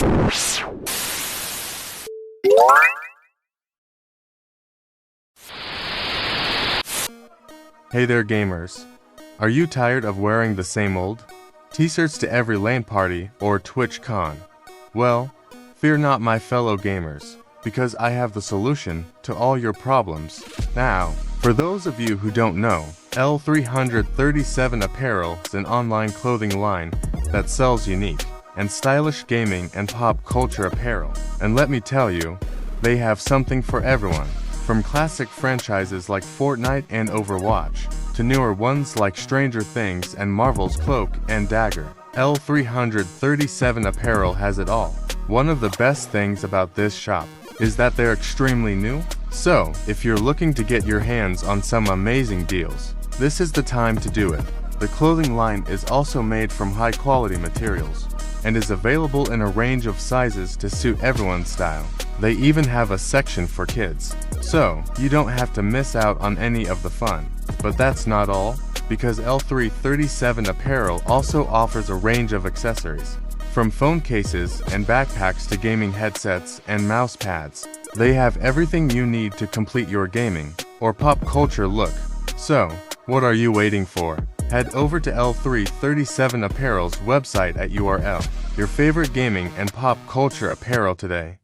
Hey there gamers! Are you tired of wearing the same old t-shirts to every LAN party or Twitch con? Well, fear not my fellow gamers, because I have the solution to all your problems. Now, for those of you who don't know, L337 Apparel is an online clothing line that sells unique and stylish gaming and pop culture apparel. And let me tell you, they have something for everyone. From classic franchises like Fortnite and Overwatch, to newer ones like Stranger Things and Marvel's Cloak and Dagger, L337 Apparel has it all. One of the best things about this shop is that they're extremely new. So, if you're looking to get your hands on some amazing deals, this is the time to do it. The clothing line is also made from high-quality materials and is available in a range of sizes to suit everyone's style. They even have a section for kids, so you don't have to miss out on any of the fun. But that's not all, because L337 Apparel also offers a range of accessories. From phone cases and backpacks to gaming headsets and mouse pads, they have everything you need to complete your gaming or pop culture look. So, what are you waiting for? Head over to L337 Apparel's website at URL, your favorite gaming and pop culture apparel today.